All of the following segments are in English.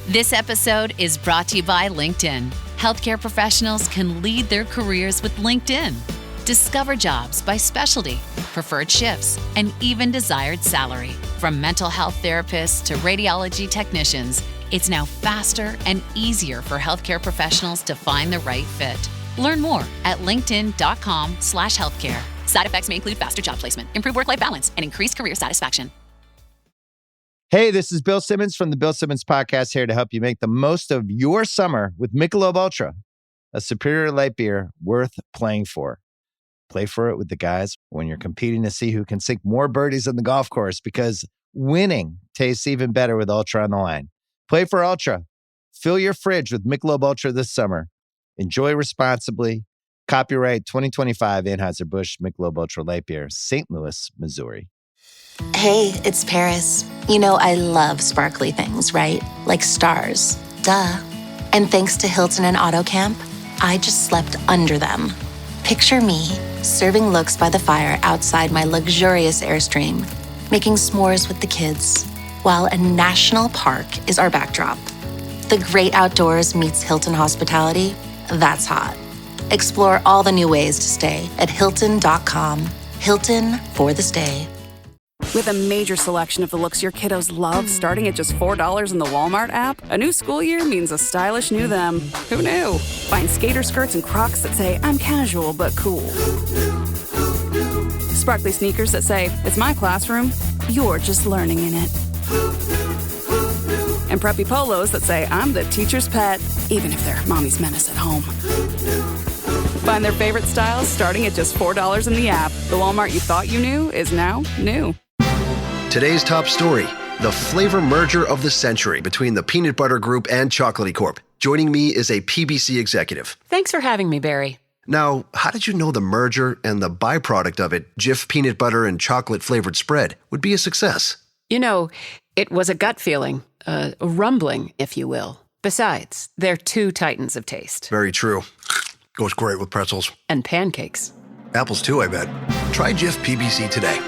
This episode is brought to you by LinkedIn. Healthcare professionals can lead their careers with LinkedIn. Discover jobs by specialty, preferred shifts, and even desired salary. From mental health therapists to radiology technicians, it's now faster and easier for healthcare professionals to find the right fit. Learn more at linkedin.com/healthcare. Side effects may include faster job placement, improved work-life balance, and increased career satisfaction. Hey, this is Bill Simmons from the Bill Simmons Podcast, here to help you make the most of your summer with Michelob Ultra, a superior light beer worth playing for. Play for it with the guys when you're competing to see who can sink more birdies on the golf course, because winning tastes even better with Ultra on the line. Play for Ultra. Fill your fridge with Michelob Ultra this summer. Enjoy responsibly. Copyright 2025 Anheuser-Busch Michelob Ultra Light Beer, St. Louis, Missouri. Hey, it's Paris. You know I love sparkly things, right? Like stars. Duh. And thanks to Hilton and AutoCamp, I just slept under them. Picture me serving looks by the fire outside my luxurious Airstream, making s'mores with the kids, while a national park is our backdrop. The great outdoors meets Hilton hospitality. That's hot. Explore all the new ways to stay at Hilton.com. Hilton for the stay. With a major selection of the looks your kiddos love starting at just $4 in the Walmart app, a new school year means a stylish new them. Who knew? Find skater skirts and Crocs that say, I'm casual but cool. Sparkly sneakers that say, it's my classroom, you're just learning in it. And preppy polos that say, I'm the teacher's pet, even if they're mommy's menace at home. Find their favorite styles starting at just $4 in the app. The Walmart you thought you knew is now new. Today's top story, the flavor merger of the century between the Peanut Butter Group and Chocolatey Corp. Joining me is a PBC executive. Thanks for having me, Barry. Now, how did you know the merger and the byproduct of it, Jif peanut butter and chocolate flavored spread, would be a success? You know, it was a gut feeling, a rumbling, if you will. Besides, they're two titans of taste. Very true. Goes great with pretzels. And pancakes. Apples too, I bet. Try Jif PBC today.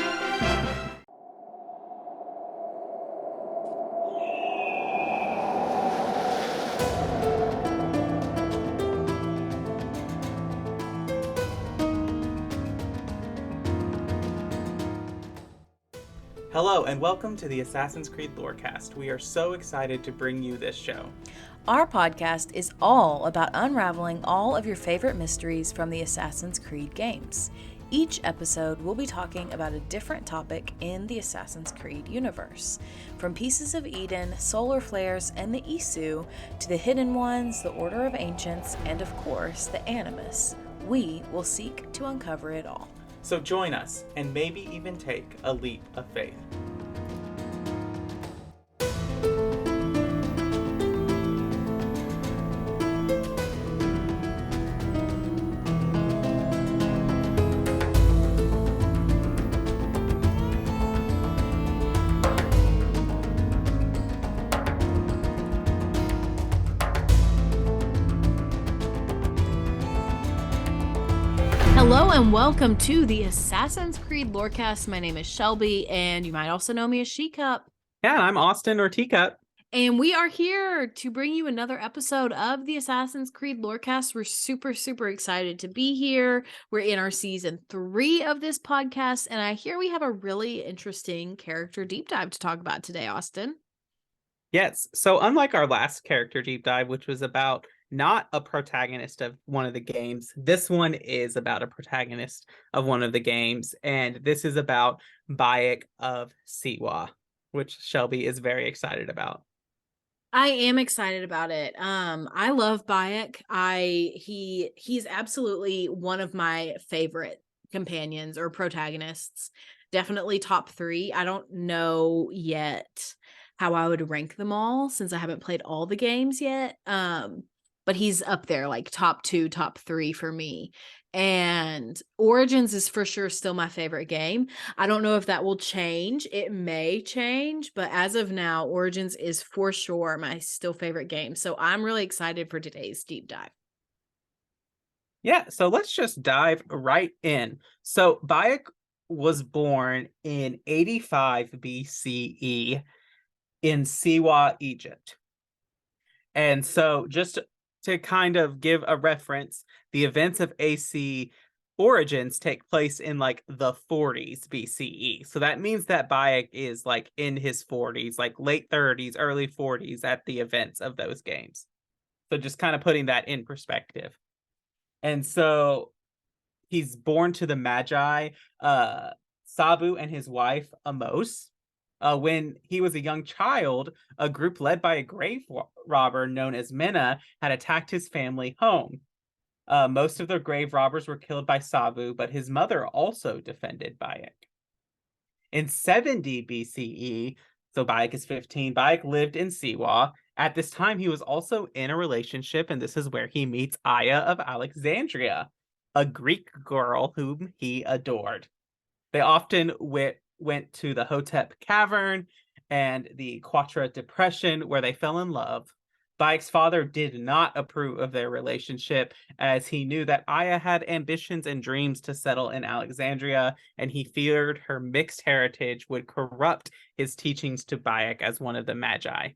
Hello and welcome to the Assassin's Creed Lorecast. We are so excited to bring you this show. Our podcast is all about unraveling all of your favorite mysteries from the Assassin's Creed games. Each episode will be talking about a different topic in the Assassin's Creed universe. From Pieces of Eden, solar flares, and the Isu, to the Hidden Ones, the Order of Ancients, and of course, the Animus. We will seek to uncover it all. So join us and maybe even take a leap of faith. Hello and welcome to the Assassin's Creed Lorecast. My name is Shelby, and you might also know me as She-Cup. Yeah, I'm Austin or Teacup. And we are here to bring you another episode of the Assassin's Creed Lorecast. We're super excited to be here. We're in our season 3 of this podcast, and I hear we have a really interesting character deep dive to talk about today, Austin. Yes, so unlike our last character deep dive, which was about not a protagonist of one of the games, this one is about a protagonist of one of the games, and this is about Bayek of Siwa, which Shelby is very excited about. I am excited about it. I love Bayek. He's absolutely one of my favorite companions or protagonists. Definitely top 3. I don't know yet how I would rank them all since I haven't played all the games yet. But he's up there, like top 2, top 3 for me. And Origins is for sure still my favorite game. I don't know if that will change. It may change, but as of now, Origins is for sure my still favorite game. So I'm really excited for today's deep dive. Yeah, so let's just dive right in. So Bayek was born in 85 BCE in Siwa, Egypt. And so just to kind of give a reference, the events of AC Origins take place in like the 40s BCE. So that means that Bayek is like in his 40s, like late 30s, early 40s at the events of those games. So just kind of putting that in perspective. And so he's born to the Magi, Sabu and his wife, Amos. When he was a young child, a group led by a grave robber known as Minna had attacked his family home. Most of the grave robbers were killed by Sabu, but his mother also defended Bayek. In 70 BCE, so Bayek is 15, Bayek lived in Siwa. At this time, he was also in a relationship, and this is where he meets Aya of Alexandria, a Greek girl whom he adored. They often went to the Hotep Cavern and the Quatra Depression, where they fell in love. Bayek's father did not approve of their relationship, as he knew that Aya had ambitions and dreams to settle in Alexandria, and he feared her mixed heritage would corrupt his teachings to Bayek as one of the Magi.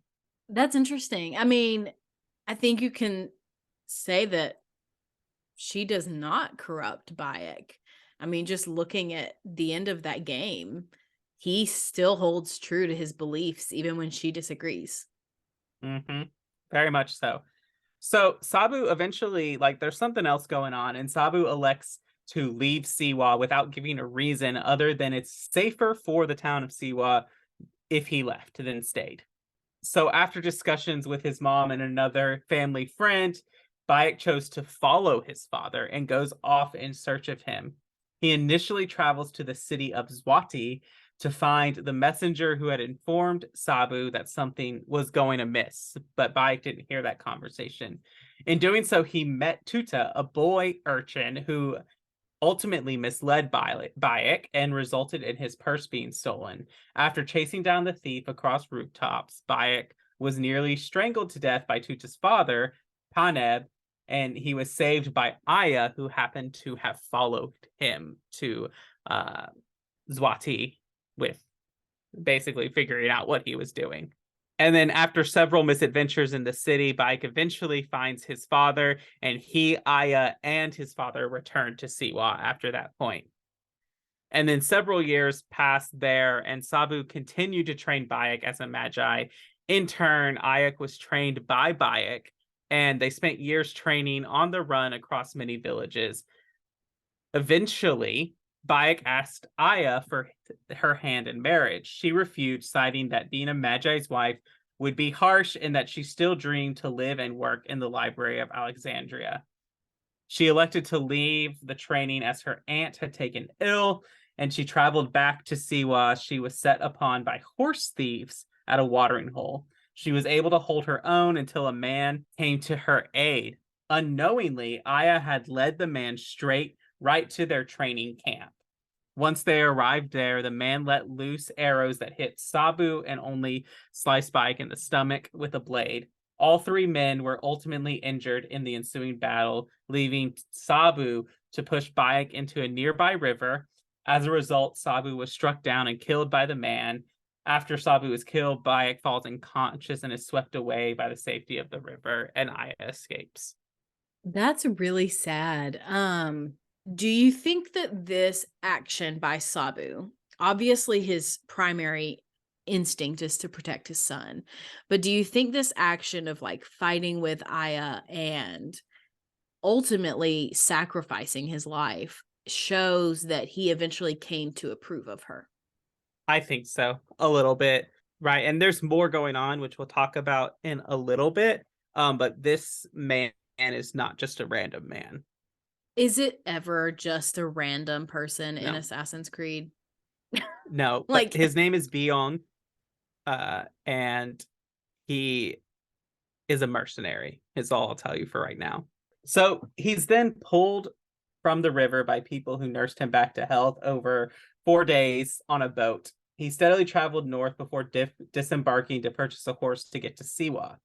That's interesting. I mean, I think you can say that she does not corrupt Bayek. I mean, just looking at the end of that game, he still holds true to his beliefs even when she disagrees. Mm-hmm. Very much so. So Sabu eventually, like, there's something else going on, and Sabu elects to leave Siwa without giving a reason other than it's safer for the town of Siwa if he left than stayed. So after discussions with his mom and another family friend, Bayek chose to follow his father and goes off in search of him. He initially travels to the city of Zwati to find the messenger who had informed Sabu that something was going amiss, but Bayek didn't hear that conversation. In doing so, he met Tuta, a boy urchin who ultimately misled Bayek and resulted in his purse being stolen. After chasing down the thief across rooftops, Bayek was nearly strangled to death by Tuta's father, Paneb, and he was saved by Aya, who happened to have followed him to Zwati with basically figuring out what he was doing. And then after several misadventures in the city, Bayek eventually finds his father, and he, Aya, and his father return to Siwa after that point. And then several years passed there, and Sabu continued to train Bayek as a Magi. In turn, Ayek was trained by Bayek, and they spent years training on the run across many villages. Eventually, Bayek asked Aya for her hand in marriage. She refused, citing that being a Magi's wife would be harsh and that she still dreamed to live and work in the Library of Alexandria. She elected to leave the training as her aunt had taken ill, and she traveled back to Siwa. She was set upon by horse thieves at a watering hole. She was able to hold her own until a man came to her aid. Unknowingly, Aya had led the man straight right to their training camp. Once they arrived there, the man let loose arrows that hit Sabu and only sliced Bayek in the stomach with a blade. All three men were ultimately injured in the ensuing battle, leaving Sabu to push Bayek into a nearby river. As a result, Sabu was struck down and killed by the man. After Sabu is killed, Bayek falls unconscious and is swept away by the safety of the river, and Aya escapes. That's really sad. Do you think that this action by Sabu, obviously his primary instinct is to protect his son, but do you think this action of like fighting with Aya and ultimately sacrificing his life shows that he eventually came to approve of her? I think so, a little bit, right? And there's more going on, which we'll talk about in a little bit. But this man is not just a random man. Is it ever just a random person in No. Assassin's Creed? No, Like- but his name is Bion, and he is a mercenary, is all I'll tell you for right now. So he's then pulled from the river by people who nursed him back to health over 4 days on a boat. He steadily traveled north before disembarking to purchase a horse to get to Siwa.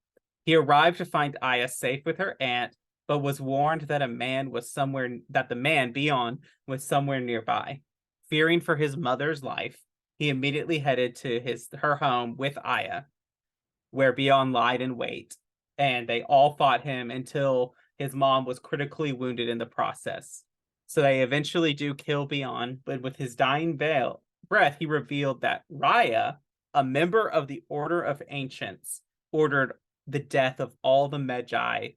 He arrived to find Aya safe with her aunt, but was warned that the man, Bion, was somewhere nearby. Fearing for his mother's life, he immediately headed to her home with Aya, where Bion lied in wait. and they all fought him until his mom was critically wounded in the process. So they eventually do kill Beyond, but with his dying breath, he revealed that Raya, a member of the Order of Ancients, ordered the death of all the Magi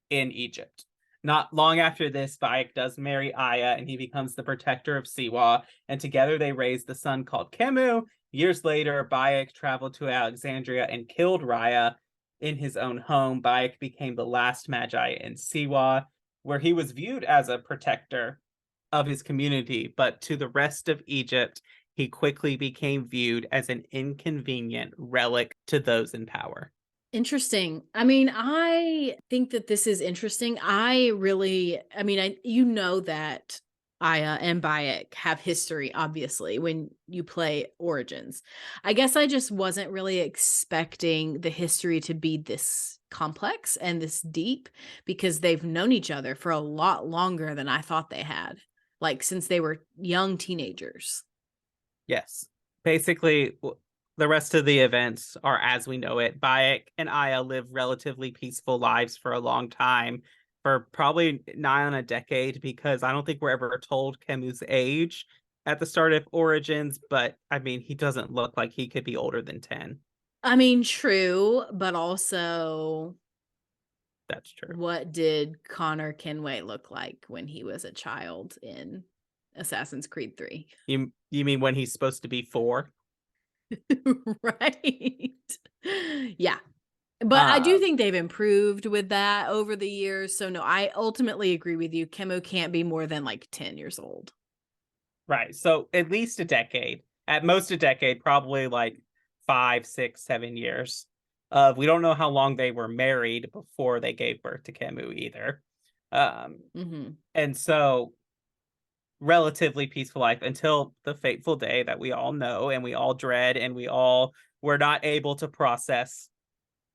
in Egypt. Not long after this, Bayek does marry Aya, and he becomes the protector of Siwa, and together they raise the son called Khemu. Years later, Bayek traveled to Alexandria and killed Raya in his own home. Bayek became the last Magi in Siwa, where he was viewed as a protector of his community, but to the rest of Egypt, he quickly became viewed as an inconvenient relic to those in power. Interesting. I mean, I think that this is interesting. You know that Aya and Bayek have history, obviously, when you play Origins. I guess I just wasn't really expecting the history to be this complex and this deep, because they've known each other for a lot longer than I thought they had, like since they were young teenagers. Yes. Basically, the rest of the events are as we know it. Bayek and Aya live relatively peaceful lives for a long time, for probably nigh on a decade, because I don't think we're ever told Kemu's age at the start of Origins, but I mean, he doesn't look like he could be older than 10. I mean, true, but also, that's true. What did Connor Kenway look like when he was a child in Assassin's Creed 3? You mean when he's supposed to be 4? Right. Yeah. But I do think they've improved with that over the years. So no, I ultimately agree with you. Khemu can't be more than like 10 years old. Right. So at least a decade. At most a decade, probably like 5, 6, 7 years. We don't know how long they were married before they gave birth to Khemu either. And so relatively peaceful life until the fateful day that we all know and we all dread and we all were not able to process,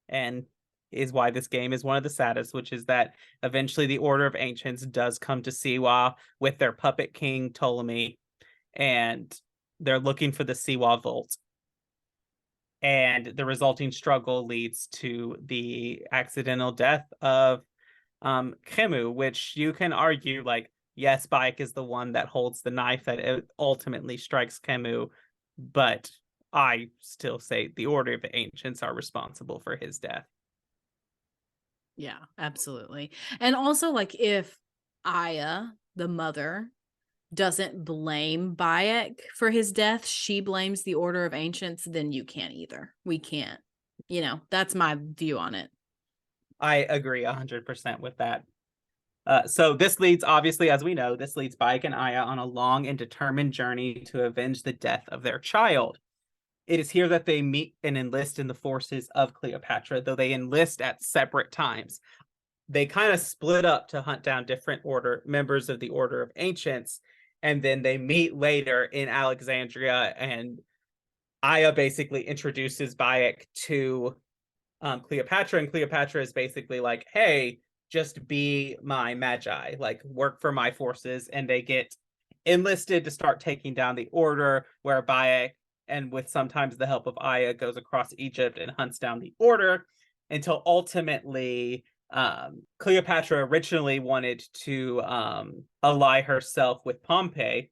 and is why this game is one of the saddest, which is that eventually the Order of Ancients does come to Siwa with their puppet king Ptolemy, and they're looking for the Siwa Vault. And the resulting struggle leads to the accidental death of Khemu, which you can argue, like, yes, Bayek is the one that holds the knife that ultimately strikes Khemu, but I still say the Order of Ancients are responsible for his death. Yeah, absolutely. And also, like, if Aya, the mother, doesn't blame Bayek for his death, she blames the Order of Ancients, then you can't either. We can't. You know, that's my view on it. I agree 100% with that. So this leads, obviously, as we know, this leads Bayek and Aya on a long and determined journey to avenge the death of their child. It is here that they meet and enlist in the forces of Cleopatra, though they enlist at separate times. They kind of split up to hunt down different members of the Order of Ancients, and then they meet later in Alexandria, and Aya basically introduces Bayek to Cleopatra, and Cleopatra is basically like, hey, just be my magi, like work for my forces, and they get enlisted to start taking down the Order, where Bayek, and with sometimes the help of Aya, goes across Egypt and hunts down the Order, until ultimately Cleopatra originally wanted to ally herself with Pompey,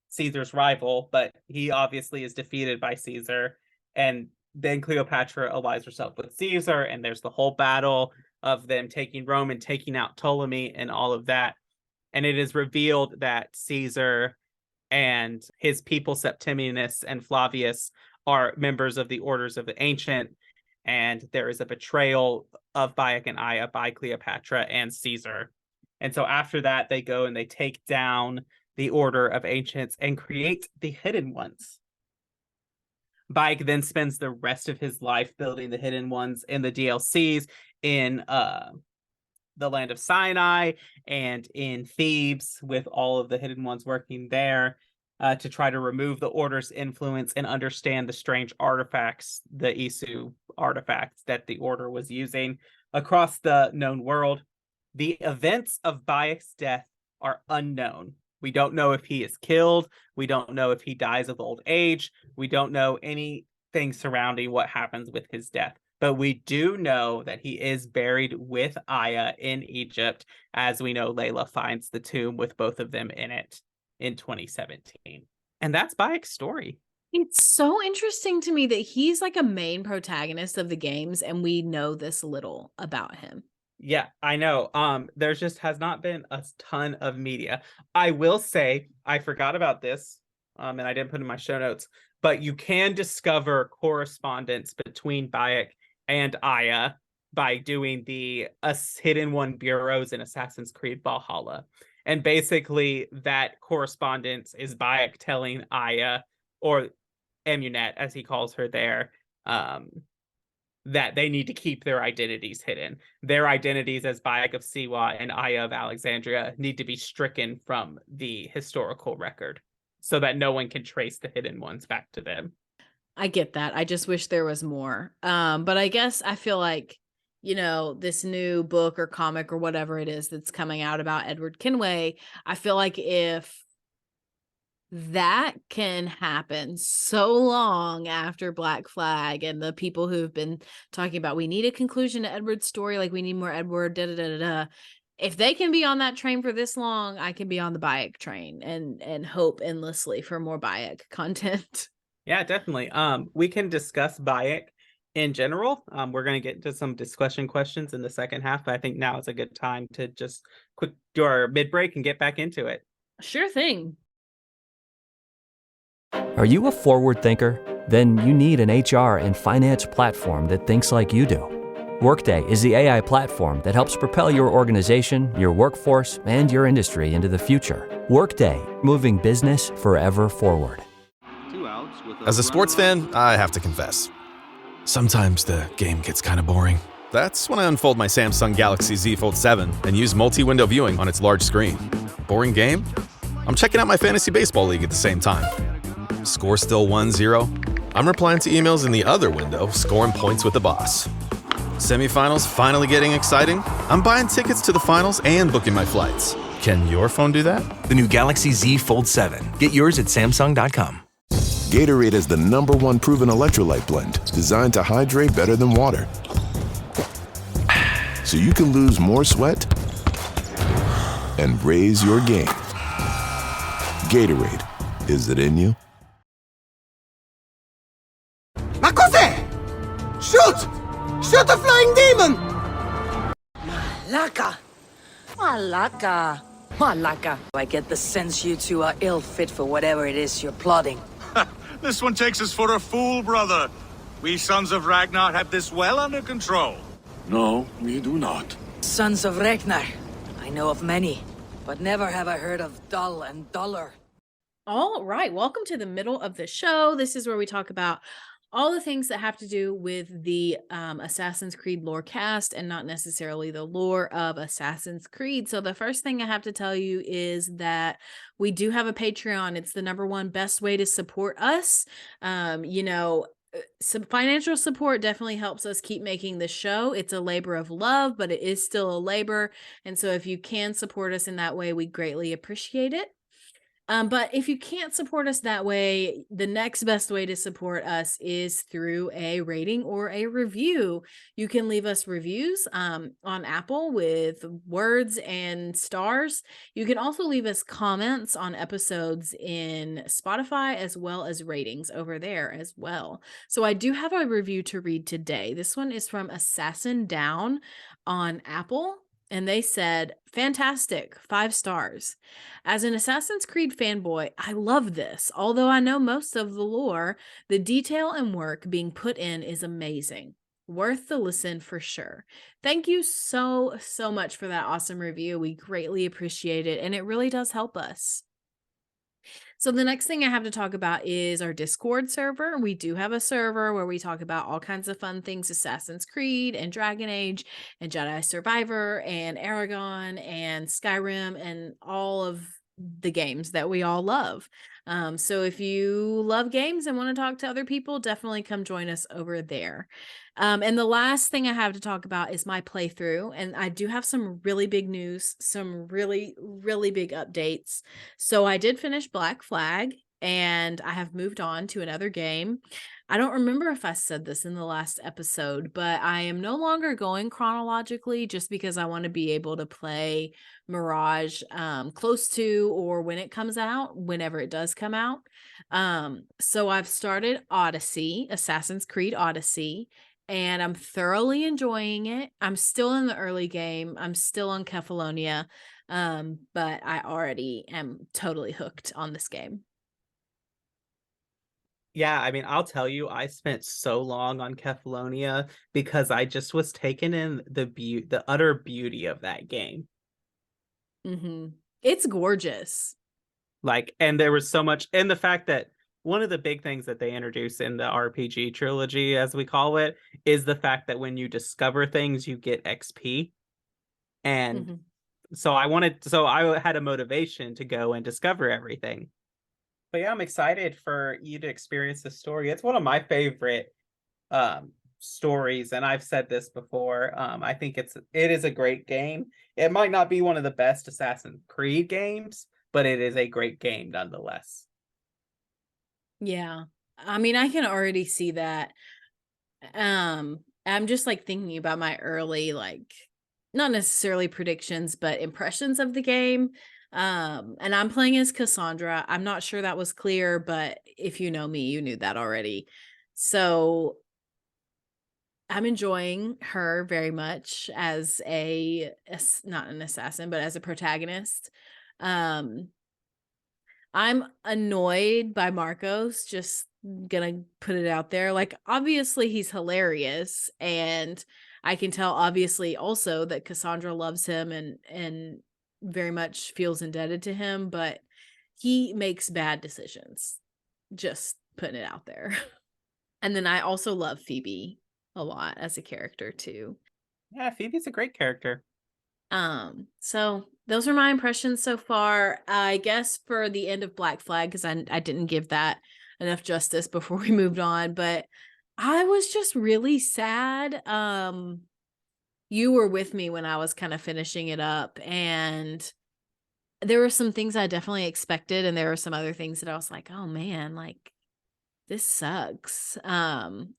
Caesar's rival, but he obviously is defeated by Caesar, and then Cleopatra allies herself with Caesar, and there's the whole battle of them taking Rome and taking out Ptolemy and all of that. And it is revealed that Caesar and his people, Septimius and Flavius, are members of the Orders of the Ancient, and there is a betrayal of Bayek and Aya by Cleopatra and Caesar. And so after that, they go and they take down the Order of Ancients and create the Hidden Ones. Bayek then spends the rest of his life building the Hidden Ones in the DLCs in the land of Sinai and in Thebes, with all of the Hidden Ones working there to try to remove the Order's influence and understand the strange artifacts, the Isu artifacts that the Order was using across the known world. The events of Bayek's death are unknown. We don't know if he is killed. We don't know if he dies of old age. We don't know anything surrounding what happens with his death. but we do know that he is buried with Aya in Egypt, as we know Layla finds the tomb with both of them in it in 2017. And that's Bayek's story. It's so interesting to me that he's like a main protagonist of the games and we know this little about him. Yeah, I know. There just has not been a ton of media. I will say, I forgot about this, and I didn't put in my show notes, but you can discover correspondence between Bayek and Aya by doing the Hidden One bureaus in Assassin's Creed Valhalla. And basically, that correspondence is Bayek telling Aya, or Emunet, as he calls her there, that they need to keep their identities hidden. Their identities as Bayek of Siwa and Aya of Alexandria need to be stricken from the historical record so that no one can trace the hidden ones back to them. I get that. I just wish there was more. But I guess I feel like, this new book or comic or whatever it is that's coming out about Edward Kenway, I feel like if that can happen so long after Black Flag and the people who've been talking about, we need a conclusion to Edward's story, like we need more Edward, if they can be on that train for this long, I can be on the Bayek train and hope endlessly for more Bayek content. Yeah, definitely. We can discuss Bayek in general. We're going to get into some discussion questions in the second half, but I think now is a good time to just quick do our mid break and get back into it. Sure thing. Are you a forward thinker? Then you need an HR and finance platform that thinks like you do. Workday is the AI platform that helps propel your organization, your workforce, and your industry into the future. Workday, moving business forever forward. As a sports fan, I have to confess, sometimes the game gets kind of boring. That's when I unfold my Samsung Galaxy Z Fold 7 and use multi-window viewing on its large screen. Boring game? I'm checking out my fantasy baseball league at the same time. Score still 1-0? I'm replying to emails in the other window, scoring points with the boss. Semifinals finally getting exciting? I'm buying tickets to the finals and booking my flights. Can your phone do that? The new Galaxy Z Fold 7. Get yours at Samsung.com. Gatorade is the #1 proven electrolyte blend designed to hydrate better than water. So you can lose more sweat and raise your game. Gatorade, is it in you? Makose! Shoot! Shoot the flying demon! Malaka! Malaka! Malaka! I get the sense you two are ill fit for whatever it is you're plotting. This one takes us for a fool, brother. We sons of Ragnar have this well under control. No, we do not. Sons of Ragnar. I know of many, but never have I heard of Dull and Duller. All right, welcome to the middle of the show. This is where we talk about all the things that have to do with the Assassin's Creed lore cast and not necessarily the lore of Assassin's Creed. So the first thing I have to tell you is that we do have a Patreon. It's the #1 best way to support us. Some financial support definitely helps us keep making the show. It's a labor of love, but it is still a labor. And so if you can support us in that way, we greatly appreciate it. But if you can't support us that way, the next best way to support us is through a rating or a review. You can leave us reviews on Apple with words and stars. You can also leave us comments on episodes in Spotify as well as ratings over there as well. So I do have a review to read today. This one is from Assassin Down on Apple. And they said, fantastic, 5 stars. As an Assassin's Creed fanboy, I love this. Although I know most of the lore, the detail and work being put in is amazing. Worth the listen for sure. Thank you so much for that awesome review. We greatly appreciate it, and it really does help us. So the next thing I have to talk about is our Discord server. We do have a server where we talk about all kinds of fun things, Assassin's Creed and Dragon Age and Jedi Survivor and Aragon and Skyrim and all of the games that we all love. So if you love games and want to talk to other people, definitely come join us over there. And the last thing I have to talk about is my playthrough. And I do have some really big news, some really big updates. So I did finish Black Flag and I have moved on to another game. I don't remember if I said this in the last episode, but I am no longer going chronologically just because I want to be able to play Mirage close to or when it comes out, whenever it does come out. So I've started Odyssey, Assassin's Creed Odyssey, and I'm thoroughly enjoying it. I'm still in the early game. I'm still on Kefalonia, but I already am totally hooked on this game. Yeah, I mean, I'll tell you, I spent so long on Kefalonia because I just was taken in the utter beauty of that game. It's gorgeous. Like, and there was so much, and the fact that one of the big things that they introduce in the RPG trilogy, as we call it, is the fact that when you discover things, you get XP. And so I had a motivation to go and discover everything. But yeah, I'm excited for you to experience this story. It's one of my favorite stories, and I've said this before. I think it is a great game. It might not be one of the best Assassin's Creed games, but it is a great game nonetheless. Yeah. I mean, I can already see that. I'm just like thinking about my early, like, not necessarily predictions, but impressions of the game. And I'm playing as Cassandra. I'm not sure that was clear, but if you know me, you knew that already. So I'm enjoying her very much as not an assassin, but as a protagonist. I'm annoyed by Marcos, just gonna put it out there. Like, obviously he's hilarious, and I can tell obviously also that Cassandra loves him and very much feels indebted to him, but he makes bad decisions. Just putting it out there. And then I also love Phoebe a lot as a character too. Yeah, Phoebe's a great character. So those are my impressions so far. I guess for the end of Black Flag, because I didn't give that enough justice before we moved on, but I was just really sad. You were with me when I was kind of finishing it up, and there were some things I definitely expected, and there were some other things that I was like, oh man, like this sucks. And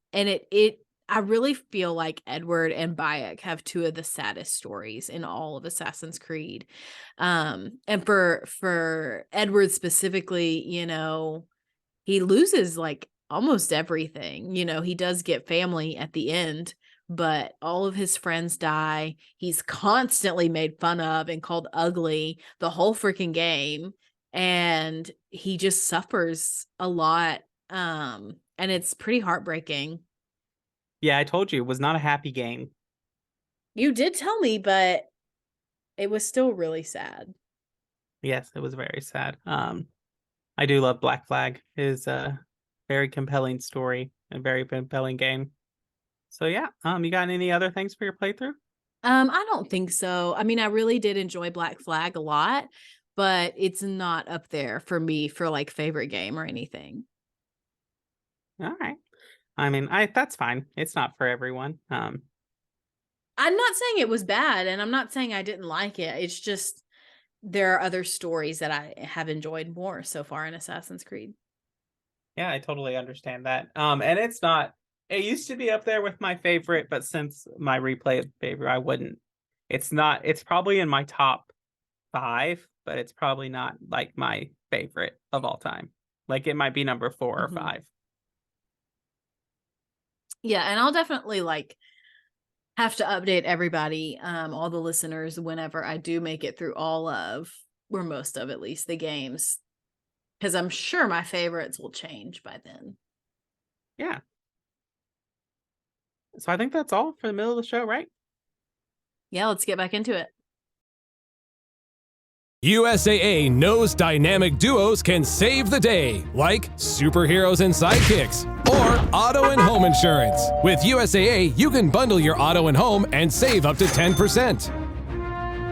I really feel like Edward and Bayek have two of the saddest stories in all of Assassin's Creed. And for Edward specifically, you know, he loses like almost everything. You know, he does get family at the end, but all of his friends die. He's constantly made fun of and called ugly the whole freaking game. And he just suffers a lot. And it's pretty heartbreaking. Yeah, I told you it was not a happy game. You did tell me, but it was still really sad. Yes, it was very sad. I do love Black Flag. It is a very compelling story, a very compelling game. So yeah, you got any other things for your playthrough? I don't think so. I mean, I really did enjoy Black Flag a lot, but it's not up there for me for like favorite game or anything. All right. I mean, that's fine. It's not for everyone. I'm not saying it was bad, and I'm not saying I didn't like it. It's just there are other stories that I have enjoyed more so far in Assassin's Creed. Yeah, I totally understand that. And it's not. It used to be up there with my favorite, but since my replay favorite, I wouldn't. It's not. It's probably in my top 5, but it's probably not like my favorite of all time. Like it might be number 4 or 5. Yeah, and I'll definitely like have to update everybody, all the listeners, whenever I do make it through all of, or most of at least, the games, because I'm sure my favorites will change by then. Yeah. So I think that's all for the middle of the show, right? Yeah, let's get back into it. USAA knows dynamic duos can save the day, like superheroes and sidekicks, or auto and home insurance. With USAA, you can bundle your auto and home and save up to 10%.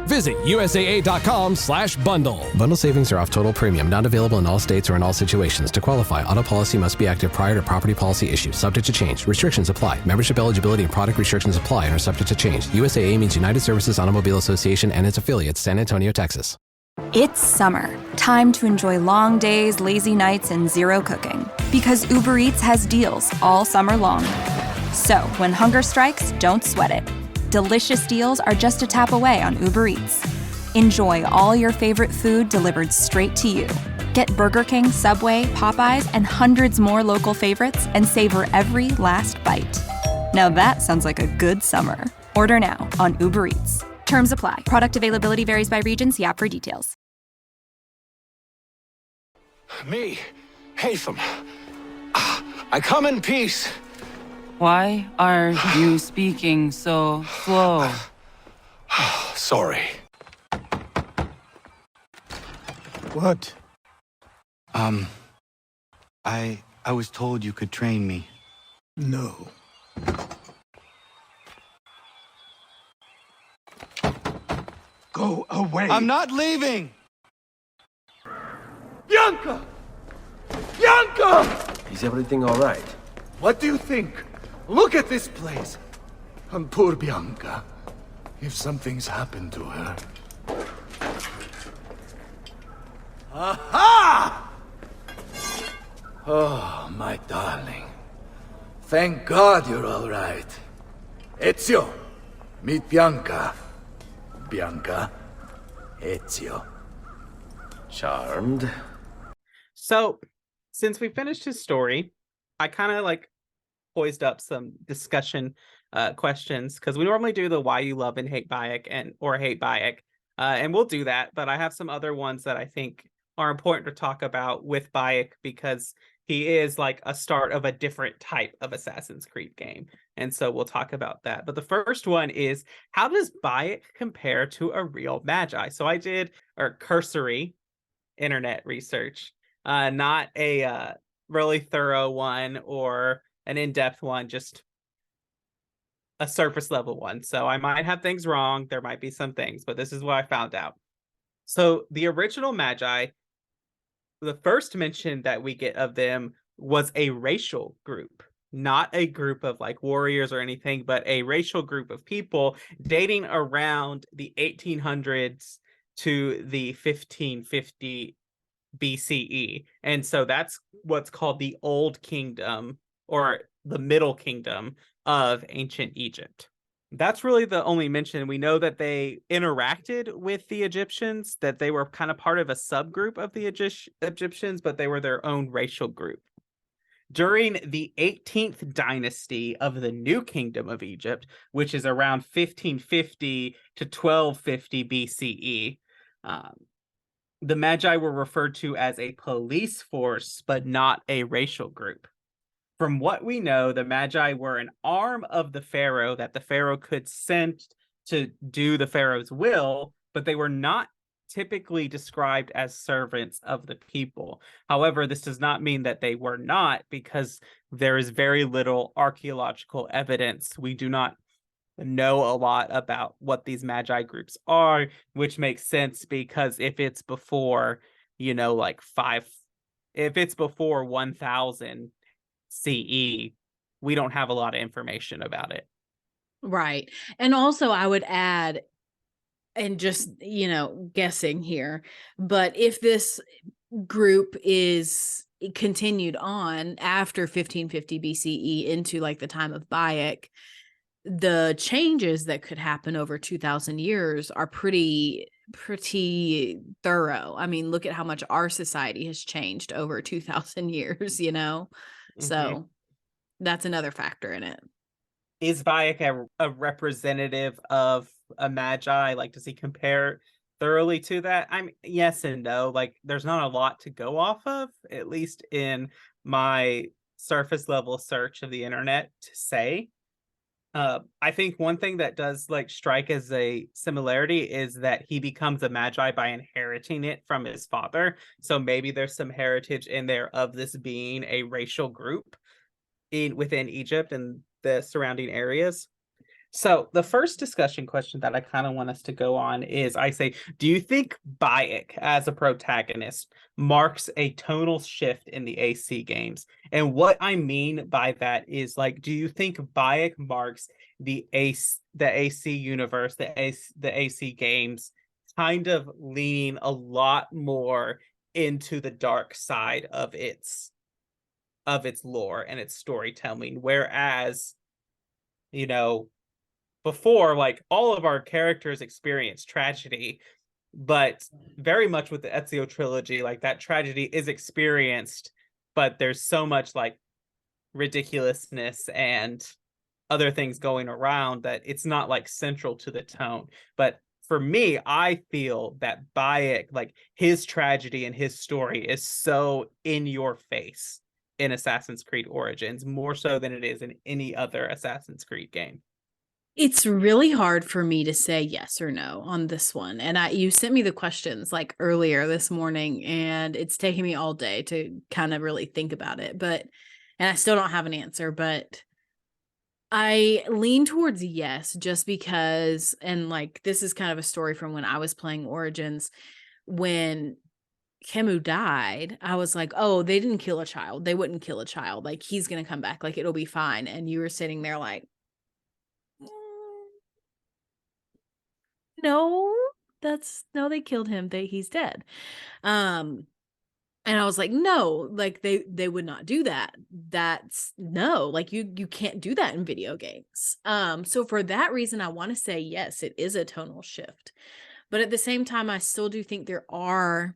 Visit USAA.com/bundle. Bundle savings are off total premium, not available in all states or in all situations. To qualify, auto policy must be active prior to property policy issue, subject to change. Restrictions apply. Membership eligibility and product restrictions apply and are subject to change. USAA means United Services Automobile Association and its affiliates, San Antonio, Texas. It's summer. Time to enjoy long days, lazy nights, and zero cooking. Because Uber Eats has deals all summer long. So, when hunger strikes, don't sweat it. Delicious deals are just a tap away on Uber Eats. Enjoy all your favorite food delivered straight to you. Get Burger King, Subway, Popeyes, and hundreds more local favorites and savor every last bite. Now that sounds like a good summer. Order now on Uber Eats. Terms apply. Product availability varies by region. See app for details. Me, Hatham. I come in peace. Why are you speaking so slow? Sorry. What? I was told you could train me. No. Go away. I'm not leaving! Bianca! Bianca! Is everything all right? What do you think? Look at this place. And poor Bianca. If something's happened to her. Aha! Oh, my darling. Thank God you're all right. Ezio, meet Bianca. Bianca, Ezio. Charmed. So, since we finished his story, I kind of like poised up some discussion questions because we normally do the why you love and hate Bayek or hate Bayek, and we'll do that. But I have some other ones that I think are important to talk about with Bayek because he is like a start of a different type of Assassin's Creed game. And so we'll talk about that. But the first one is, how does Bayek compare to a real Magi? So I did a cursory internet research, not a really thorough one or an in-depth one, just a surface level one. So I might have things wrong. There might be some things, but this is what I found out. So the original Magi, the first mention that we get of them was a racial group, not a group of like warriors or anything, but a racial group of people dating around the 1800s to the 1550 BCE. And so that's what's called the Old Kingdom or the Middle Kingdom of ancient Egypt. That's really the only mention. We know that they interacted with the Egyptians, that they were kind of part of a subgroup of the Egyptians, but they were their own racial group. During the 18th dynasty of the New Kingdom of Egypt, which is around 1550 to 1250 BCE, the Magi were referred to as a police force, but not a racial group. From what we know, the Magi were an arm of the Pharaoh that the Pharaoh could send to do the Pharaoh's will, but they were not typically described as servants of the people. However, this does not mean that they were not, because there is very little archaeological evidence. We do not know a lot about what these Magi groups are, which makes sense because if it's before, if it's before 1000 CE, we don't have a lot of information about it. Right. And also I would add, and just, guessing here, but if this group is continued on after 1550 BCE into like the time of Bayek, the changes that could happen over 2000 years are pretty thorough. I mean, look at how much our society has changed over 2000 years, So that's another factor in it. Is Bayek a representative of a Magi? Like, does he compare thoroughly to that? I mean, yes and no. Like, there's not a lot to go off of, at least in my surface level search of the internet to say. I think one thing that does strike as a similarity is that he becomes a Magi by inheriting it from his father. So maybe there's some heritage in there of this being a racial group within Egypt and the surrounding areas. So the first discussion question that I kind of want us to go on is, do you think Bayek as a protagonist marks a tonal shift in the AC games? And what I mean by that is, do you think Bayek marks the AC universe, the AC games, kind of leaning a lot more into the dark side of its of its lore and its storytelling. Whereas, you know, before, like, all of our characters experience tragedy, but very much with the Ezio trilogy, like, that tragedy is experienced, but there's so much like ridiculousness and other things going around that it's not like central to the tone. But for me, I feel that Bayek, like, his tragedy and his story is so in your face in Assassin's Creed Origins, more so than it is in any other Assassin's Creed game. It's really hard for me to say yes or no on this one. And you sent me the questions like earlier this morning, and it's taking me all day to kind of really think about it. And I still don't have an answer, but I lean towards yes, just because, and like, this is kind of a story from when I was playing Origins. When Kemu died, I was like, oh, they didn't kill a child. They wouldn't kill a child. Like, he's going to come back. Like, it'll be fine. And you were sitting there like, no, no, they killed him. He's dead. And I was like, no, like, they would not do that. That's no, like, you can't do that in video games. So for that reason, I want to say yes, it is a tonal shift. But at the same time, I still do think there are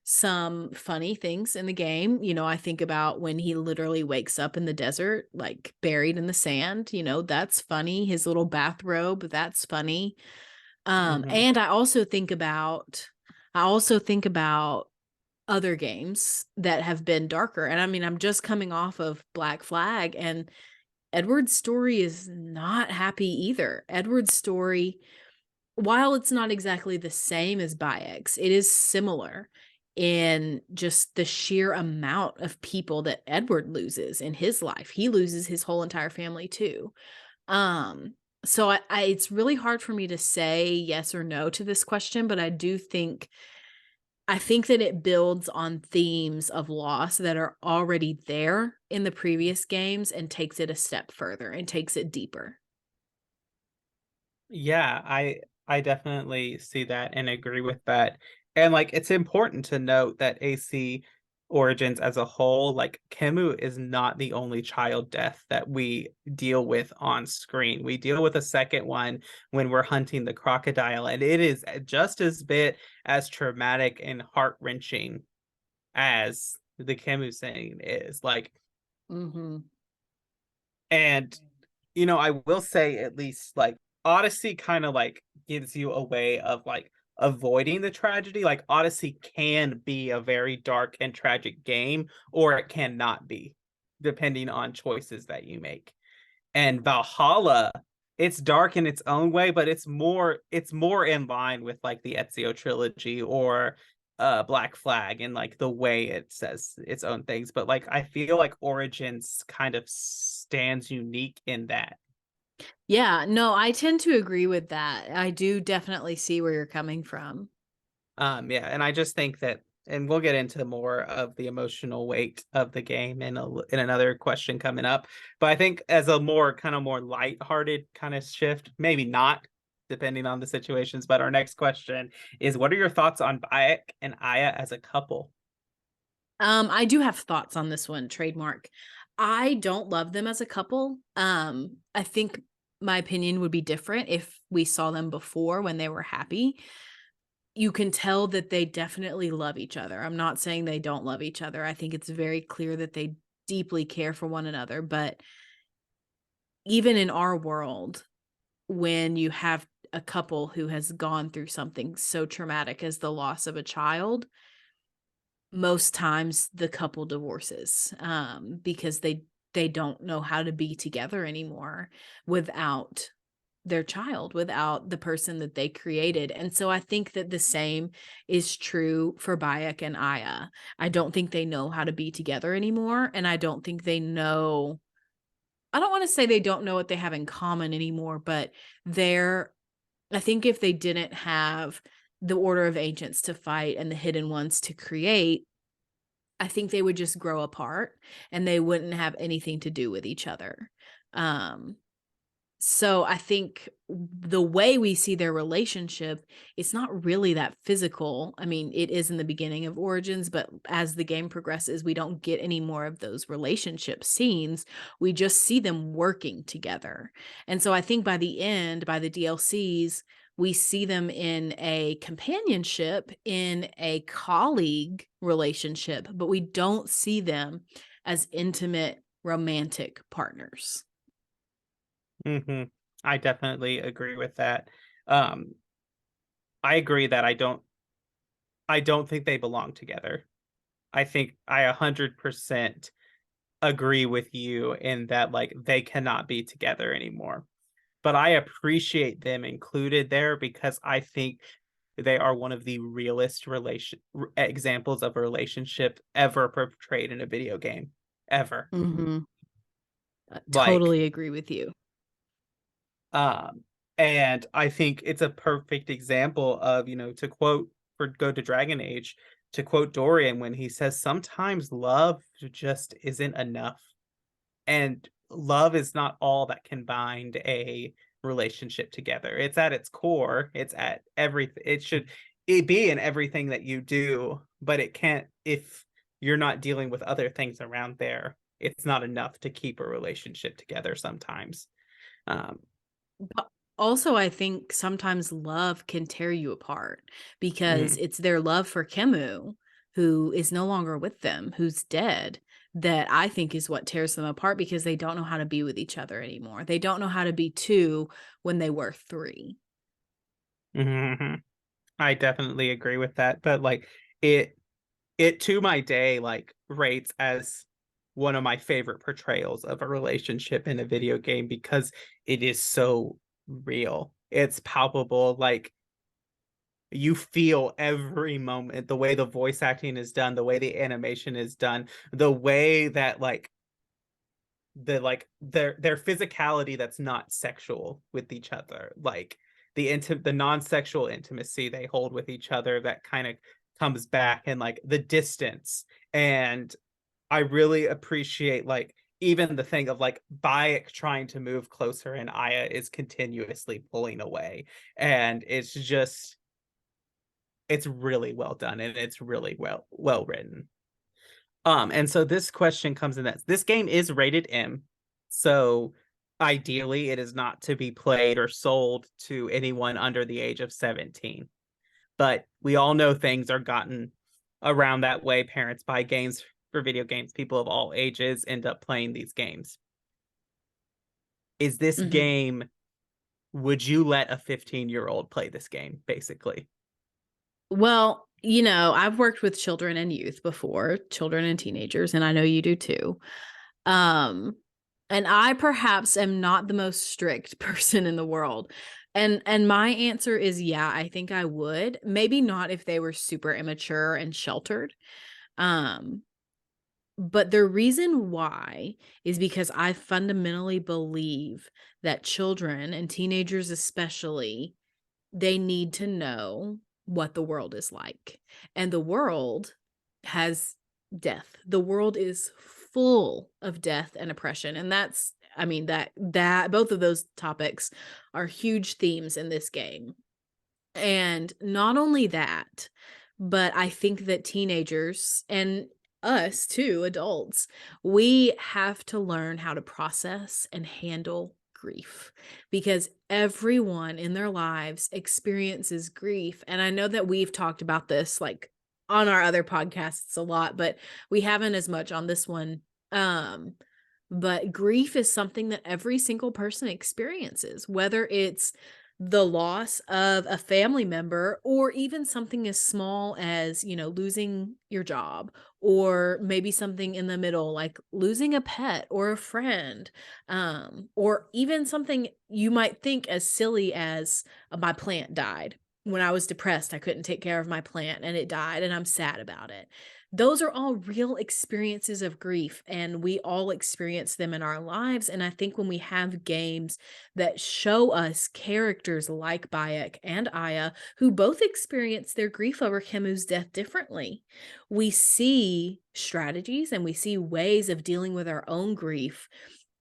some funny things in the game. You know, I think about when he literally wakes up in the desert, like buried in the sand, that's funny. His little bathrobe, that's funny. And I also think about other games that have been darker. And I mean, I'm just coming off of Black Flag, and Edward's story is not happy either. Edward's story, while it's not exactly the same as Bayek's, it is similar in just the sheer amount of people that Edward loses in his life. He loses his whole entire family too. So it's really hard for me to say yes or no to this question, but I think that it builds on themes of loss that are already there in the previous games and takes it a step further and takes it deeper. Yeah, I definitely see that and agree with that. And like, it's important to note that AC Origins as a whole, like, Kemu is not the only child death that we deal with on screen. We deal with a second one when we're hunting the crocodile, and it is just as bit as traumatic and heart-wrenching as the Kemu scene is. Like, and I will say, at least, like, Odyssey kind of like gives you a way of like avoiding the tragedy. Like, Odyssey can be a very dark and tragic game, or it cannot be, depending on choices that you make. And Valhalla, it's dark in its own way, but it's more in line with like the Ezio trilogy or Black Flag, and like the way it says its own things. But like, I feel like Origins kind of stands unique in that. Yeah, no, I tend to agree with that. I do definitely see where you're coming from. Yeah, and I just think that, and we'll get into more of the emotional weight of the game in another question coming up. But I think as a more lighthearted kind of shift, maybe not, depending on the situations. But our next question is, what are your thoughts on Bayek and Aya as a couple? I do have thoughts on this one, trademark. I don't love them as a couple. I think my opinion would be different if we saw them before when they were happy. You can tell that they definitely love each other. I'm not saying they don't love each other. I think it's very clear that they deeply care for one another. But even in our world, when you have a couple who has gone through something so traumatic as the loss of a child, most times the couple divorces, because they don't know how to be together anymore without their child, without the person that they created. And so I think that the same is true for Bayek and Aya. I don't think they know how to be together anymore, and I don't think they know, I don't want to say they don't know what they have in common anymore, but I think if they didn't have the Order of Ancients to fight and the Hidden Ones to create, I think they would just grow apart and they wouldn't have anything to do with each other. So I think the way we see their relationship, it's not really that physical. I mean, it is in the beginning of Origins, but as the game progresses, we don't get any more of those relationship scenes. We just see them working together. And so I think by the end, by the DLCs, we see them in a companionship, in a colleague relationship, but we don't see them as intimate romantic partners. I definitely agree with that. Um, I agree that I don't think they belong together. I think I 100% agree with you in that like they cannot be together anymore. But I appreciate them included there because I think they are one of the realest examples of a relationship ever portrayed in a video game. Ever. Mhm. Like, Totally agree with you. and I think it's a perfect example of, to quote for Go to Dragon Age, to quote Dorian when he says, sometimes love just isn't enough. And love is not all that can bind a relationship together. It's at its core. It's at everything. It be in everything that you do, but it can't if you're not dealing with other things around there. It's not enough to keep a relationship together sometimes. But also, I think sometimes love can tear you apart because Mhm. it's their love for Kemu, who is no longer with them, who's dead, that I think is what tears them apart because they don't know how to be with each other anymore. They don't know how to be two when they were three. Mhm. I definitely agree with that. But like it to my day like rates as one of my favorite portrayals of a relationship in a video game because it is so real. It's palpable. Like you feel every moment, the way the voice acting is done, the way the animation is done, the way that their physicality that's not sexual with each other, like the non-sexual intimacy they hold with each other that kind of comes back, and like the distance. And I really appreciate like even the thing of like Bayek trying to move closer and Aya is continuously pulling away, and it's really well done and it's really well written. And so this question comes in that this game is rated M. So ideally it is not to be played or sold to anyone under the age of 17. But we all know things are gotten around that way. Parents buy games for video games. People of all ages end up playing these games. Is this Mhm. game, would you let a 15-year-old play this game, basically? Well, I've worked with children and youth before, children and teenagers, and I know you do too. Um, and I perhaps am not the most strict person in the world. And my answer is yeah, I think I would. Maybe not if they were super immature and sheltered. Um, but the reason why is because I fundamentally believe that children and teenagers especially, they need to know what the world is like. And the world has death. The world is full of death and oppression. And that's, I mean, that both of those topics are huge themes in this game. And not only that, but I think that teenagers and us too, adults, we have to learn how to process and handle grief because everyone in their lives experiences grief. And I know that we've talked about this like on our other podcasts a lot, but we haven't as much on this one. Um, but grief is something that every single person experiences, whether it's the loss of a family member or even something as small as, losing your job, or maybe something in the middle like losing a pet or a friend, or even something you might think as silly as my plant died. When I was depressed, I couldn't take care of my plant and it died and I'm sad about it. Those are all real experiences of grief and we all experience them in our lives. And I think when we have games that show us characters like Bayek and Aya, who both experience their grief over Kemu's death differently, we see strategies and we see ways of dealing with our own grief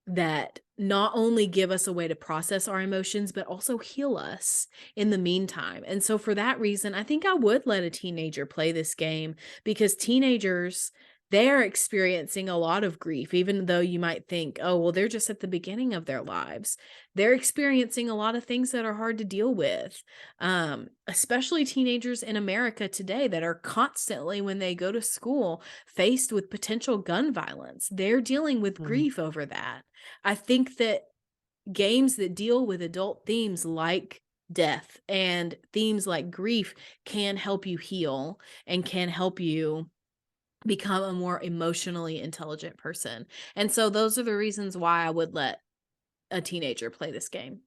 that not only give us a way to process our emotions, but also heal us in the meantime. And so for that reason, I think I would let a teenager play this game because teenagers, they're experiencing a lot of grief, even though you might think, oh, well, they're just at the beginning of their lives. They're experiencing a lot of things that are hard to deal with, especially teenagers in America today that are constantly, when they go to school, faced with potential gun violence. They're dealing with grief over that. I think that games that deal with adult themes like death and themes like grief can help you heal and can help you become a more emotionally intelligent person. And so those are the reasons why I would let a teenager play this game.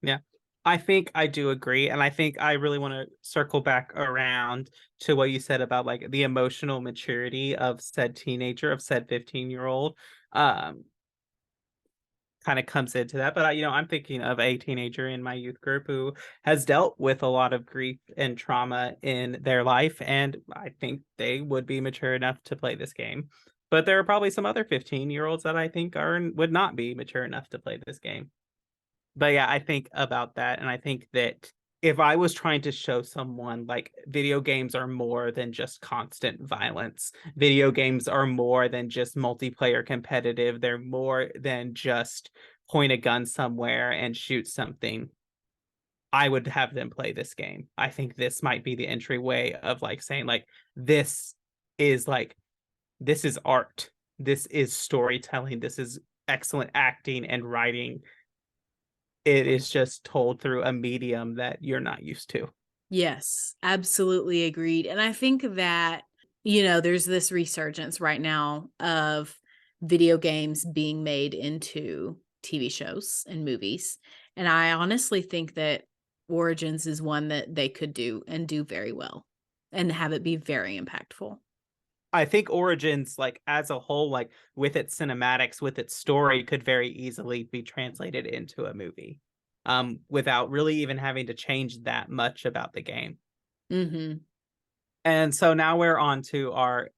Yeah. I think I do agree. And I think I really want to circle back around to what you said about like the emotional maturity of said teenager, of said 15-year-old. Kind of comes into that. But I'm thinking of a teenager in my youth group who has dealt with a lot of grief and trauma in their life, and I think they would be mature enough to play this game. But there are probably some other 15-year-olds that I think would not be mature enough to play this game. But yeah, I think about that, and I think that if I was trying to show someone like video games are more than just constant violence, video games are more than just multiplayer competitive, they're more than just point a gun somewhere and shoot something, I would have them play this game. I think this might be the entryway of like saying like is like this is art. This is storytelling. This is excellent acting and writing. It is just told through a medium that you're not used to. Yes, absolutely agreed. And I think that, there's this resurgence right now of video games being made into TV shows and movies. And I honestly think that Origins is one that they could do and do very well and have it be very impactful. I think Origins, like as a whole, like with its cinematics, with its story, could very easily be translated into a movie, without really even having to change that much about the game. Mm-hmm. And so now we're on to our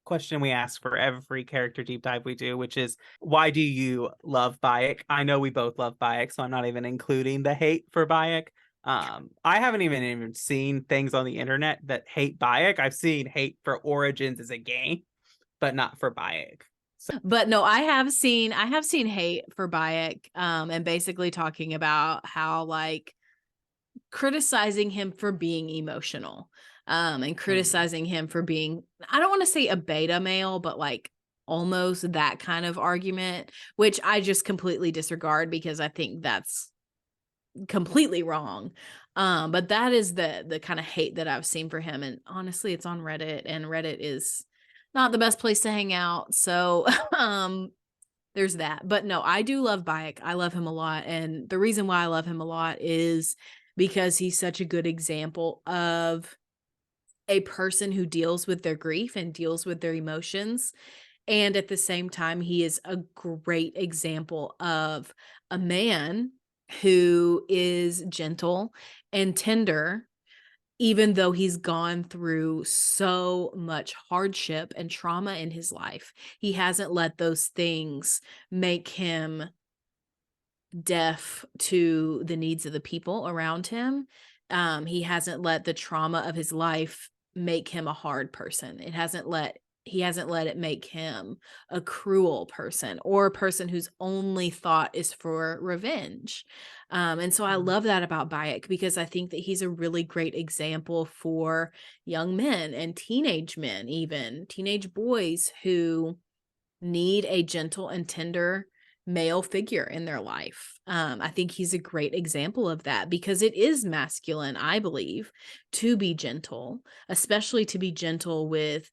question we ask for every character deep dive we do, which is, why do you love Bayek? I know we both love Bayek, so I'm not even including the hate for Bayek. I haven't even seen things on the internet that hate Bayek. I've seen hate for Origins as a game, but not for Bayek. So. But no, I have seen hate for Bayek, and basically talking about how like criticizing him for being emotional, and criticizing him for being, I don't want to say a beta male, but like almost that kind of argument, which I just completely disregard because I think that's completely wrong. But that is the kind of hate that I've seen for him. And honestly, it's on Reddit, and Reddit is not the best place to hang out. So there's that. But no, I do love Bayek. I love him a lot. And the reason why I love him a lot is because he's such a good example of a person who deals with their grief and deals with their emotions. And at the same time, he is a great example of a man who is gentle and tender, even though he's gone through so much hardship and trauma in his life. He hasn't let those things make him deaf to the needs of the people around him. He hasn't let the trauma of his life make him a hard person. He hasn't let it make him a cruel person or a person whose only thought is for revenge. And so I love that about Bayek because I think that he's a really great example for young men and teenage men, even teenage boys who need a gentle and tender male figure in their life. I think he's a great example of that because it is masculine, I believe, to be gentle, especially to be gentle with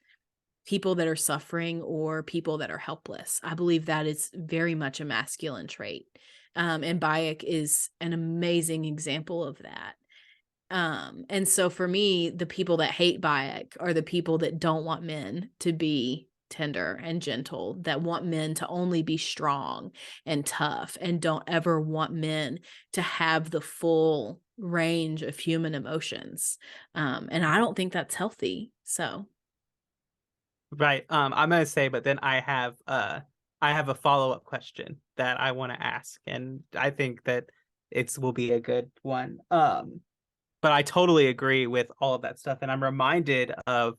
people that are suffering or people that are helpless. I believe that is very much a masculine trait. And Bayek is an amazing example of that. And so for me, the people that hate Bayek are the people that don't want men to be tender and gentle, that want men to only be strong and tough, and don't ever want men to have the full range of human emotions. And I don't think that's healthy. So. Right. I'm gonna say, but then I I have a follow-up question that I want to ask, and I think that it will be a good one. But I totally agree with all of that stuff, and I'm reminded of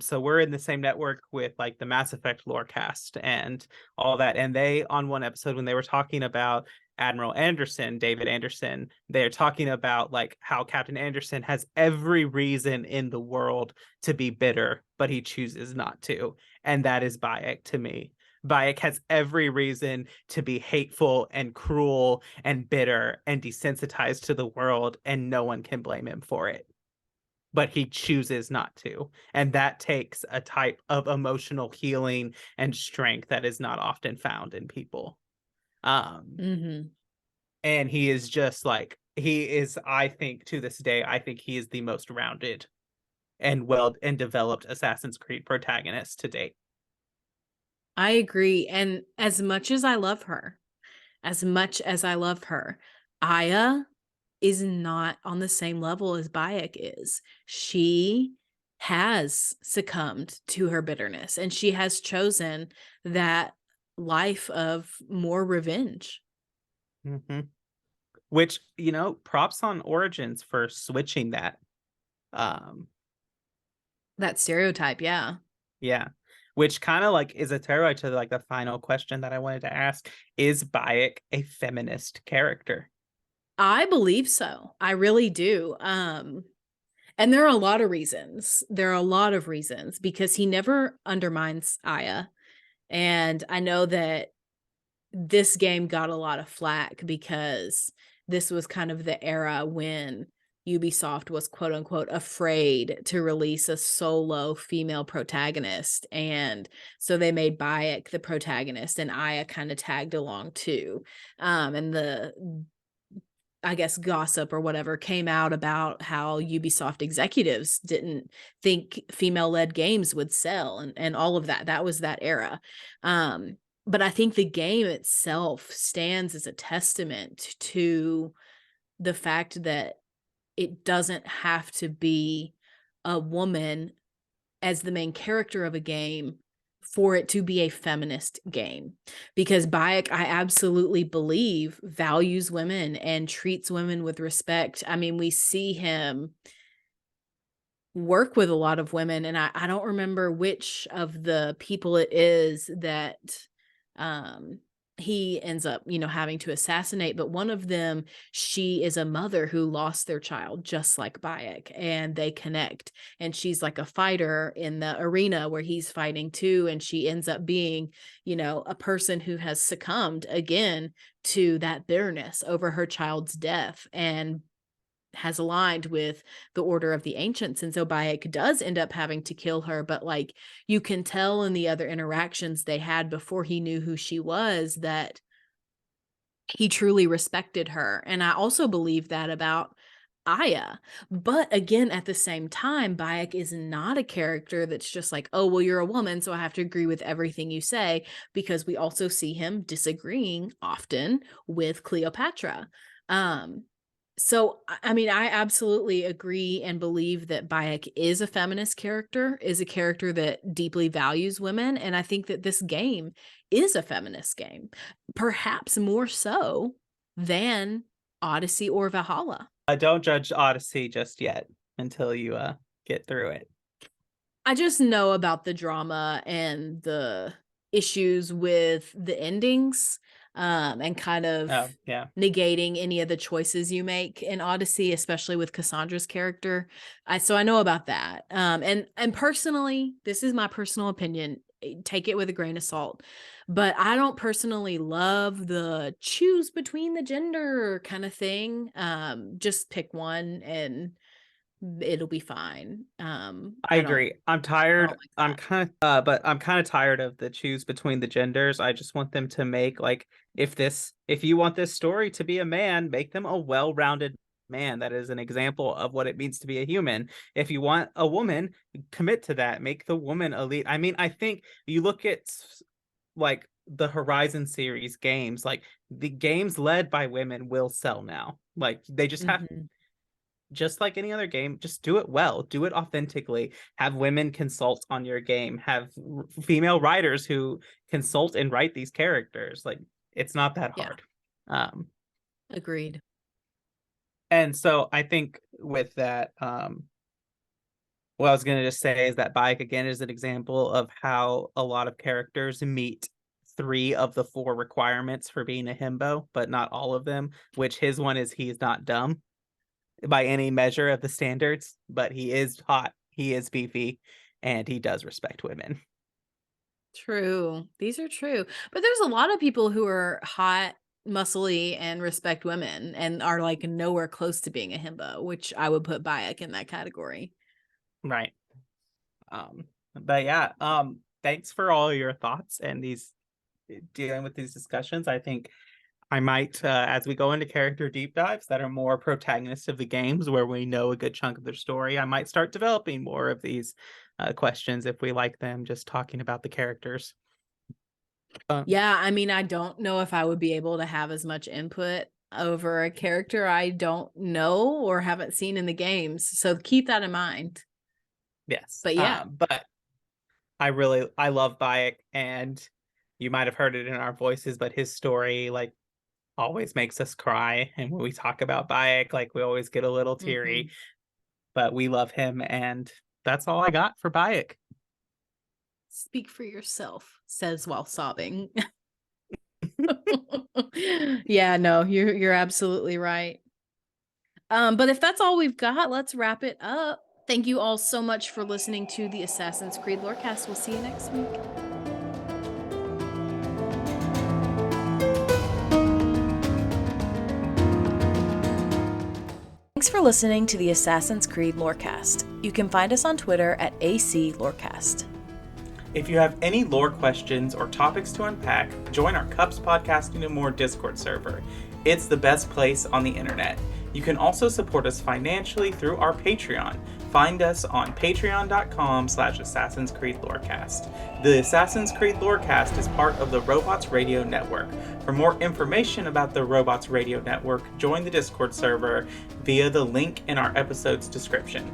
so we're in the same network with like the Mass Effect lore cast and all that, and they on one episode when they were talking about Admiral Anderson, David Anderson, they're talking about like how Captain Anderson has every reason in the world to be bitter, but he chooses not to, and that is Bayek to me. Bayek has every reason to be hateful and cruel and bitter and desensitized to the world, and no one can blame him for it. But he chooses not to. And that takes a type of emotional healing and strength that is not often found in people. And he is just like, he is, I think, to this day, I think he is the most rounded and well and developed Assassin's Creed protagonist to date. I agree. And as much as I love her, Aya is not on the same level as Bayek is. She has succumbed to her bitterness, and she has chosen that life of more revenge. Which, you know, props on Origins for switching that. That stereotype, yeah. Yeah. Which kind of like is a terror to like the final question that I wanted to ask. Is Bayek a feminist character? I believe so. I really do. And there are a lot of reasons. Because he never undermines Aya. And I know that this game got a lot of flack because this was kind of the era when Ubisoft was quote unquote afraid to release a solo female protagonist. And so they made Bayek the protagonist and Aya kind of tagged along too. And I guess gossip or whatever came out about how Ubisoft executives didn't think female-led games would sell and all of that. That was that era. But I think the game itself stands as a testament to the fact that it doesn't have to be a woman as the main character of a game for it to be a feminist game. Because Bayek, I absolutely believe, values women and treats women with respect. I mean, we see him work with a lot of women, and I don't remember which of the people it is that he ends up, having to assassinate, but one of them, she is a mother who lost their child just like Bayek, and they connect, and she's like a fighter in the arena where he's fighting too, and she ends up being, a person who has succumbed again to that bitterness over her child's death and has aligned with the Order of the Ancients. And so Bayek does end up having to kill her, but like you can tell in the other interactions they had before he knew who she was that he truly respected her. And I also believe that about Aya. But again, at the same time, Bayek is not a character that's just like, oh, well, you're a woman, so I have to agree with everything you say, because we also see him disagreeing often with Cleopatra. So, I mean, I absolutely agree and believe that Bayek is a feminist character, is a character that deeply values women. And I think that this game is a feminist game, perhaps more so than Odyssey or Valhalla. Don't judge Odyssey just yet until you get through it. I just know about the drama and the issues with the endings. And kind of negating any of the choices you make in Odyssey, especially with Cassandra's character. So I know about that. And personally, this is my personal opinion. Take it with a grain of salt. But I don't personally love the choose between the gender kind of thing. Just pick one and it'll be fine. I agree. I'm tired. I'm kind of tired of the choose between the genders. I just want them to make like, if you want this story to be a man, make them a well-rounded man that is an example of what it means to be a human. If you want a woman, commit to that. Make the woman a lead. I mean, I think you look at like the Horizon series games, like the games led by women will sell now. Like they just have just like any other game, just do it well, do it authentically, have women consult on your game, have female writers who consult and write these characters. Like, it's not that hard. Agreed. And so I think with that, what I was going to just say is that Bayek, again, is an example of how a lot of characters meet 3 of the 4 requirements for being a himbo, but not all of them, which his one is he's not dumb by any measure of the standards, but he is hot, he is beefy, and he does respect women. True. These are true. But there's a lot of people who are hot, muscly, and respect women and are like nowhere close to being a himbo, which I would put Bayek in that category. Right. But yeah, thanks for all your thoughts and these dealing with these discussions. I think I might, as we go into character deep dives that are more protagonists of the games where we know a good chunk of their story, I might start developing more of these questions if we like them, just talking about the characters. Yeah, I mean, I don't know if I would be able to have as much input over a character I don't know or haven't seen in the games. So keep that in mind. Yes. But yeah. But I love Bayek, and you might have heard it in our voices, but his story like always makes us cry. And when we talk about Bayek, like we always get a little teary, but we love him. And that's all I got for Bayek. Speak for yourself, says while sobbing. Yeah, no, you're absolutely right. But if that's all we've got, let's wrap it up. Thank you all so much for listening to the Assassin's Creed Lorecast. We'll see you next week. Thanks for listening to the Assassin's Creed Lorecast. You can find us on Twitter at AC Lorecast. If you have any lore questions or topics to unpack, join our Cups Podcasting and More Discord server. It's the best place on the internet. You can also support us financially through our Patreon. Find us on patreon.com/Assassin's Creed Lorecast. The Assassin's Creed Lorecast is part of the Robots Radio Network. For more information about the Robots Radio Network, join the Discord server via the link in our episode's description.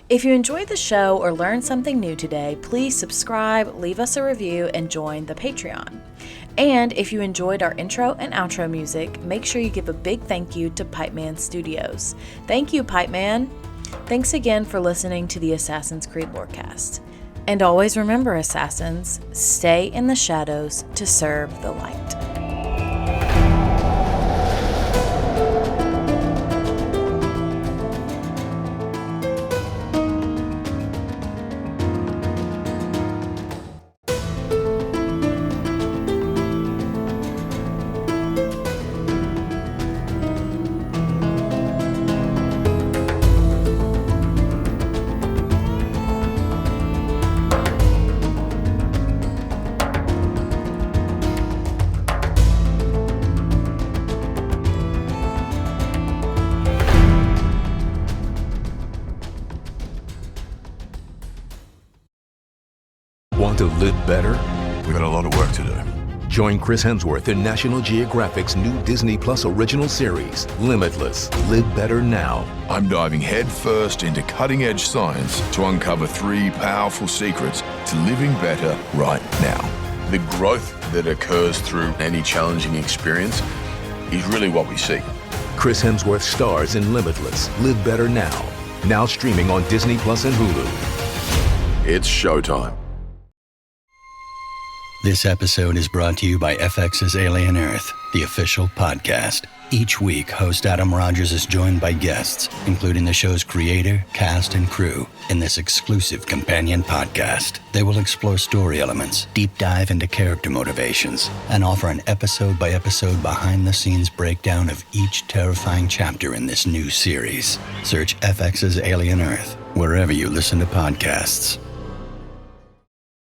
If you enjoyed the show or learned something new today, please subscribe, leave us a review, and join the Patreon. And if you enjoyed our intro and outro music, make sure you give a big thank you to Pipeman Studios. Thank you, Pipeman! Thanks again for listening to the Assassin's Creed Lorecast. And always remember, Assassins, stay in the shadows to serve the light. Want to live better? We got a lot of work to do. Join Chris Hemsworth in National Geographic's new Disney Plus original series, Limitless. Live better now. I'm diving headfirst into cutting-edge science to uncover 3 powerful secrets to living better right now. The growth that occurs through any challenging experience is really what we seek. Chris Hemsworth stars in Limitless. Live better now. Now streaming on Disney Plus and Hulu. It's showtime. This episode is brought to you by FX's Alien Earth, the official podcast. Each week, host Adam Rogers is joined by guests, including the show's creator, cast, and crew, in this exclusive companion podcast. They will explore story elements, deep dive into character motivations, and offer an episode-by-episode behind-the-scenes breakdown of each terrifying chapter in this new series. Search FX's Alien Earth wherever you listen to podcasts.